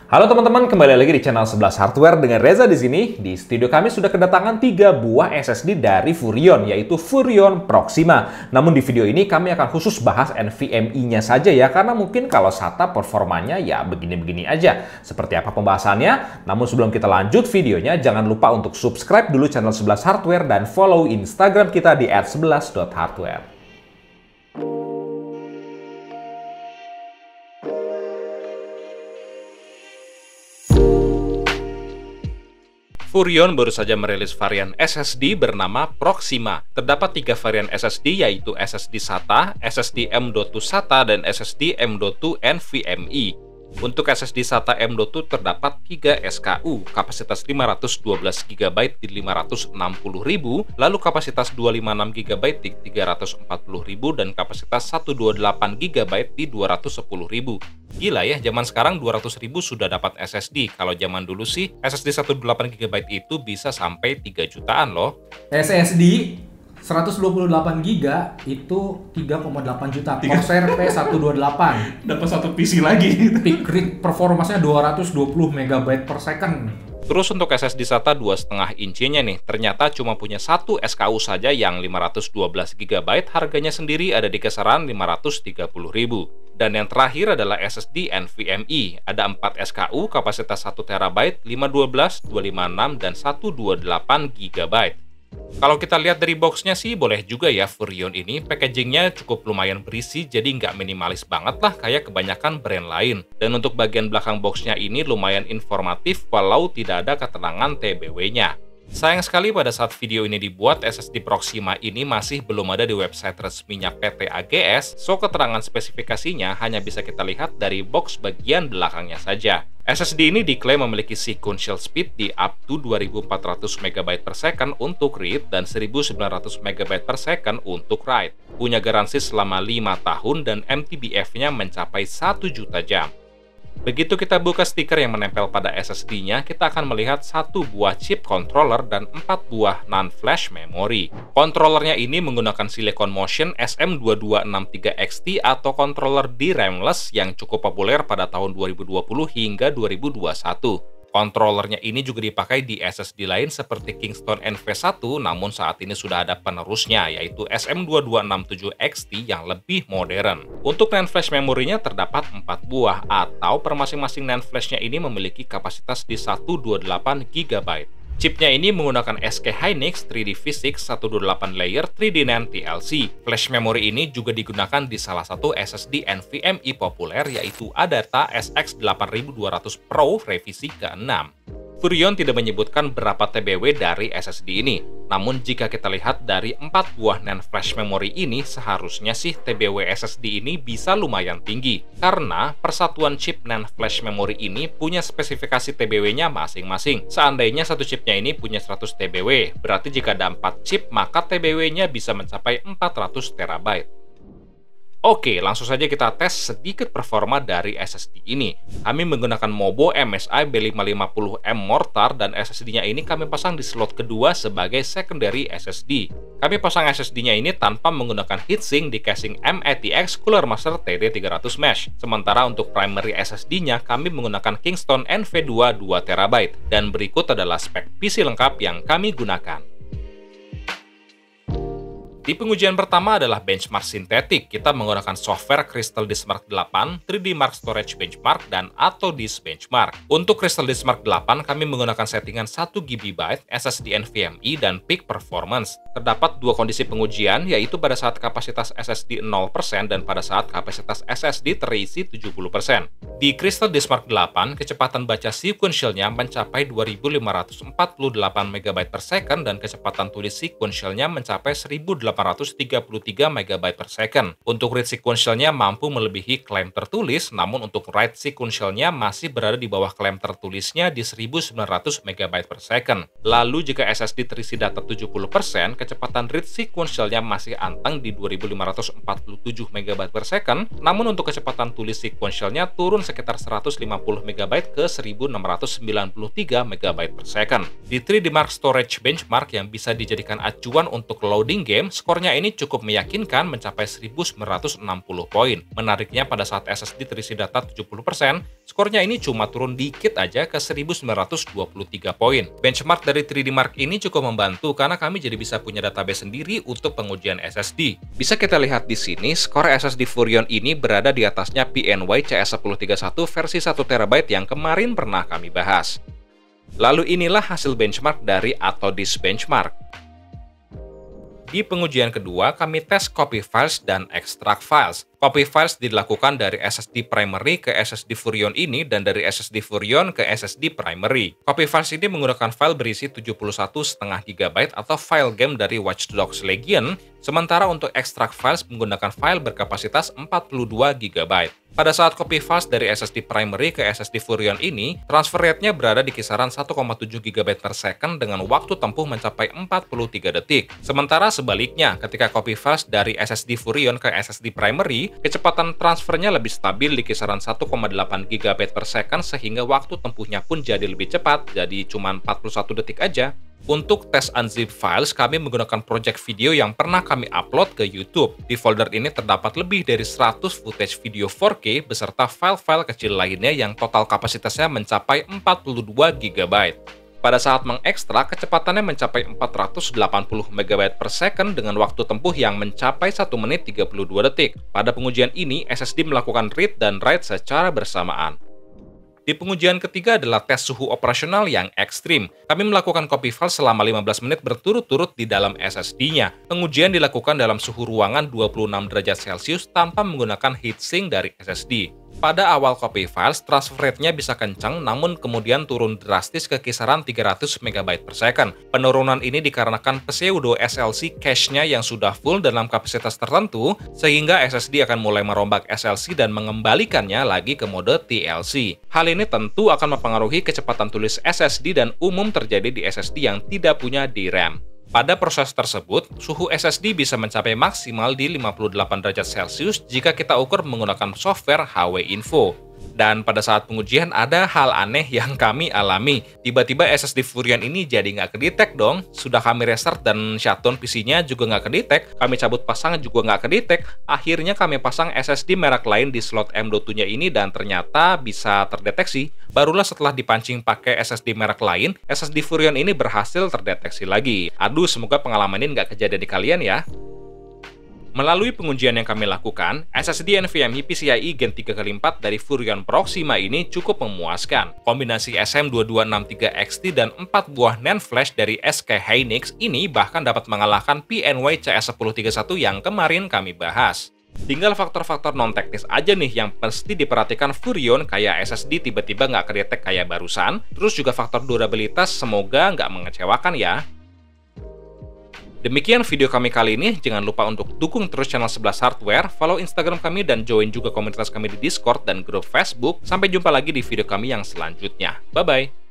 Halo teman-teman, kembali lagi di channel 11 Hardware dengan Reza di sini. Di studio kami sudah kedatangan 3 buah SSD dari Furrion, yaitu Furrion Proxima. Namun di video ini kami akan khusus bahas NVMe-nya saja ya, karena mungkin kalau SATA performanya ya begini-begini aja. Seperti apa pembahasannya? Namun sebelum kita lanjut videonya, jangan lupa untuk subscribe dulu channel 11 Hardware dan follow Instagram kita di @11.hardware. Furrion baru saja merilis varian SSD bernama Proxima. Terdapat 3 varian SSD yaitu SSD SATA, SSD M.2 SATA, dan SSD M.2 NVMe. Untuk SSD SATA M.2 terdapat 3 SKU, kapasitas 512 GB di 560.000, lalu kapasitas 256 GB di 340.000, dan kapasitas 128 GB di 210.000. Gila ya, zaman sekarang 200.000 sudah dapat SSD. Kalau zaman dulu sih, SSD 128 GB itu bisa sampai 3 jutaan loh. SSD 128 GB itu 3,8 juta. Corsair P128. Dapat satu PC lagi. Peak read performance-nya 220 MB per second. Terus untuk SSD SATA 2,5 inchinya nih, ternyata cuma punya satu SKU saja yang 512 GB, harganya sendiri ada di kisaran 530.000. Dan yang terakhir adalah SSD NVMe, ada 4 SKU, kapasitas 1 TB, 512, 256, dan 128 GB. Kalau kita lihat dari boxnya sih boleh juga ya Furrion ini, packagingnya cukup lumayan berisi, jadi nggak minimalis banget lah kayak kebanyakan brand lain. Dan untuk bagian belakang boxnya ini lumayan informatif walau tidak ada keterangan TBW-nya. Sayang sekali pada saat video ini dibuat, SSD Proxima ini masih belum ada di website resminya PT AGS, so keterangan spesifikasinya hanya bisa kita lihat dari box bagian belakangnya saja. SSD ini diklaim memiliki sequential speed di up to 2400 MB per second untuk read dan 1900 MB per second untuk write. Punya garansi selama 5 tahun dan MTBF-nya mencapai 1 juta jam. Begitu kita buka stiker yang menempel pada SSD-nya, kita akan melihat 1 buah chip controller dan 4 buah non-flash memory. Controllernya ini menggunakan Silicon Motion SM2263XT atau controller DRAM-less yang cukup populer pada tahun 2020 hingga 2021. Controllernya ini juga dipakai di SSD lain seperti Kingston NV1, namun saat ini sudah ada penerusnya, yaitu SM2267XT yang lebih modern. Untuk NAND flash memorinya terdapat 4 buah, atau per masing-masing NAND flashnya ini memiliki kapasitas di 128 GB. Chipnya ini menggunakan SK Hynix 3D Physics 128 layer 3D NAND TLC. Flash memory ini juga digunakan di salah satu SSD NVMe populer yaitu Adata SX8200 Pro revisi ke-6. Furrion tidak menyebutkan berapa TBW dari SSD ini. Namun jika kita lihat dari 4 buah NAND flash memory ini, seharusnya sih TBW SSD ini bisa lumayan tinggi. Karena persatuan chip NAND flash memory ini punya spesifikasi TBW-nya masing-masing. Seandainya satu chipnya ini punya 100 TBW, berarti jika ada 4 chip, maka TBW-nya bisa mencapai 400 TB. Oke, langsung saja kita tes sedikit performa dari SSD ini. Kami menggunakan Mobo MSI B550M Mortar dan SSD-nya ini kami pasang di slot kedua sebagai secondary SSD. Kami pasang SSD-nya ini tanpa menggunakan heatsink di casing M-ATX Cooler Master TD300 Mesh. Sementara untuk primary SSD-nya kami menggunakan Kingston NV2 2 TB. Dan berikut adalah spek PC lengkap yang kami gunakan. Di pengujian pertama adalah benchmark sintetik. Kita menggunakan software Crystal Disk Mark 8, 3D Mark Storage Benchmark, dan AutoDisk Benchmark. Untuk Crystal Disk Mark 8, kami menggunakan settingan 1 GB SSD NVMe dan peak performance. Terdapat 2 kondisi pengujian, yaitu pada saat kapasitas SSD 0% dan pada saat kapasitas SSD terisi 70%. Di Crystal Disk Mark 8, kecepatan baca sequentialnya mencapai 2548 MB per second dan kecepatan tulis sequentialnya mencapai 1833 MB per second. Untuk read sequentialnya mampu melebihi klaim tertulis, namun untuk write sequentialnya masih berada di bawah klaim tertulisnya di 1900 MB per second. Lalu jika SSD terisi data 70%, kecepatan read sequentialnya masih anteng di 2547 MB per second, namun untuk kecepatan tulis sequentialnya turun sekitar 150 MB ke 1693 MB per second. Di 3D Mark Storage Benchmark yang bisa dijadikan acuan untuk loading game, Skornya ini cukup meyakinkan mencapai 1960 poin. Menariknya pada saat SSD terisi data 70%, skornya ini cuma turun dikit aja ke 1923 poin. Benchmark dari 3D Mark ini cukup membantu karena kami jadi bisa punya database sendiri untuk pengujian SSD. Bisa kita lihat di sini, skor SSD Furion ini berada di atasnya PNY CS1031 versi 1TB yang kemarin pernah kami bahas. Lalu inilah hasil benchmark dari Atodis Benchmark. Di pengujian kedua, kami tes copy files dan extract files. Copy files dilakukan dari SSD primary ke SSD Furion ini dan dari SSD Furion ke SSD primary. Copy files ini menggunakan file berisi 71,5 GB atau file game dari Watch Dogs Legion, sementara untuk extract files menggunakan file berkapasitas 42 GB. Pada saat copy files dari SSD primary ke SSD Furion ini, transfer rate-nya berada di kisaran 1,7 GB per second dengan waktu tempuh mencapai 43 detik. Sementara sebaliknya, ketika copy files dari SSD Furion ke SSD primary, kecepatan transfernya lebih stabil di kisaran 1,8 GB per second sehingga waktu tempuhnya pun jadi lebih cepat, jadi cuma 41 detik aja. Untuk tes unzip files, kami menggunakan project video yang pernah kami upload ke YouTube. Di folder ini terdapat lebih dari 100 footage video 4K beserta file-file kecil lainnya yang total kapasitasnya mencapai 42 GB. Pada saat mengekstrak, kecepatannya mencapai 480 MB per second dengan waktu tempuh yang mencapai 1 menit 32 detik. Pada pengujian ini, SSD melakukan read dan write secara bersamaan. Di pengujian ketiga adalah tes suhu operasional yang ekstrim. Kami melakukan copy file selama 15 menit berturut-turut di dalam SSD-nya. Pengujian dilakukan dalam suhu ruangan 26 derajat Celcius tanpa menggunakan heatsink dari SSD. Pada awal copy files, transfer rate-nya bisa kencang namun kemudian turun drastis ke kisaran 300 MB per second. Penurunan ini dikarenakan pseudo SLC cache-nya yang sudah full dalam kapasitas tertentu, sehingga SSD akan mulai merombak SLC dan mengembalikannya lagi ke mode TLC. Hal ini tentu akan mempengaruhi kecepatan tulis SSD dan umum terjadi di SSD yang tidak punya DRAM. Pada proses tersebut, suhu SSD bisa mencapai maksimal di 58 derajat Celcius jika kita ukur menggunakan software HW Info. Dan pada saat pengujian ada hal aneh yang kami alami. Tiba-tiba SSD Furion ini jadi nggak kedetek dong. Sudah kami restart dan shutdown PC-nya juga nggak kedetek. Kami cabut pasang juga nggak kedetek. Akhirnya kami pasang SSD merek lain di slot M.2-nya ini dan ternyata bisa terdeteksi. Barulah setelah dipancing pakai SSD merek lain, SSD Furion ini berhasil terdeteksi lagi. Aduh, semoga pengalaman ini nggak kejadian di kalian ya. Melalui pengujian yang kami lakukan, SSD NVMe PCIe Gen 3x4 dari Furion Proxima ini cukup memuaskan. Kombinasi SM2263XT dan 4 buah NAND flash dari SK Hynix ini bahkan dapat mengalahkan PNY CS1031 yang kemarin kami bahas. Tinggal faktor-faktor non-teknis aja nih yang pasti diperhatikan Furion kayak SSD tiba-tiba nggak kedetek kayak barusan, terus juga faktor durabilitas semoga nggak mengecewakan ya. Demikian video kami kali ini, jangan lupa untuk dukung terus channel 11 Hardware, follow Instagram kami dan join juga komunitas kami di Discord dan grup Facebook. Sampai jumpa lagi di video kami yang selanjutnya. Bye-bye!